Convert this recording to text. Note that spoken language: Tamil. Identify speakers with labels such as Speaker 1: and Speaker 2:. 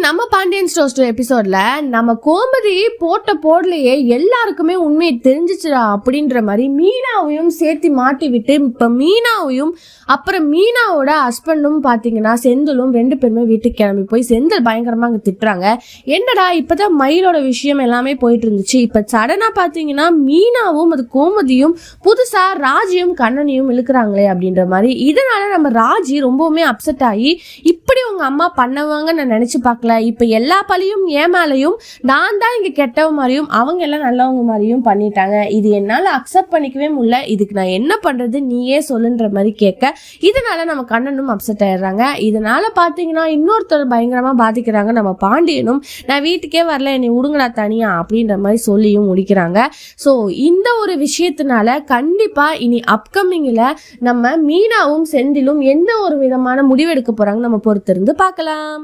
Speaker 1: நம்ம பாண்டியன் ஸ்டோர் எபிசோட்ல நம்ம கோமதி போடலையே எல்லாருக்குமே உண்மையை தெரிஞ்சிச்சுடா அப்படின்ற மாதிரி மீனாவையும் சேர்த்து மாட்டி விட்டு இப்ப மீனாவையும் அப்புறம் மீனாவோட ஹஸ்பண்டும் பாத்தீங்கன்னா செந்திலும் ரெண்டு பேருமே வீட்டுக்கு கிளம்பி போய் செந்தில் பயங்கரமா அங்க திட்டுறாங்க. என்னடா இப்பதான் மயிலோட விஷயம் எல்லாமே போயிட்டு இருந்துச்சு, இப்ப சடனா பாத்தீங்கன்னா மீனாவும் அது கோமதியும் புதுசா ராஜியும் கண்ணனையும் இழுக்கிறாங்களே அப்படின்ற மாதிரி. இதனால நம்ம ராஜி ரொம்பவுமே அப்செட் ஆகி இப்படி உங்க அம்மா பண்ணவங்க நான் நினைச்சு பார்க்கல, இப்ப எல்லா பழியும் ஏமாலையும் நான் தான் இங்க கெட்டவ மாதிரியும் அவங்க எல்லாம் நல்லவங்க மாதிரியும் பண்ணிட்டாங்க, இது என்னால அக்செப்ட் பண்ணிக்கவே முடியல, இதுக்கு நான் என்ன பண்றது நீயே சொல்லுன்ற மாதிரி கேட்க இதனால நம்ம கண்ணனும் அப்செட் ஆயிடுறாங்க. இதனால பாத்தீங்கன்னா இன்னொருத்தர் பயங்கரமா பாதிக்கிறாங்க. நம்ம பாண்டியனும் நான் வீட்டுக்கே வரல என்னை விடுங்கடா தனியா அப்படின்ற மாதிரி சொல்லியும் முடிக்கிறாங்க. ஸோ இந்த ஒரு விஷயத்தினால கண்டிப்பா இனி அப்கமிங்ல நம்ம மீனாவும் செந்திலும் எந்த ஒரு விதமான முடிவெடுக்க போறாங்க நம்ம பொறுத்திருந்து பார்க்கலாம்.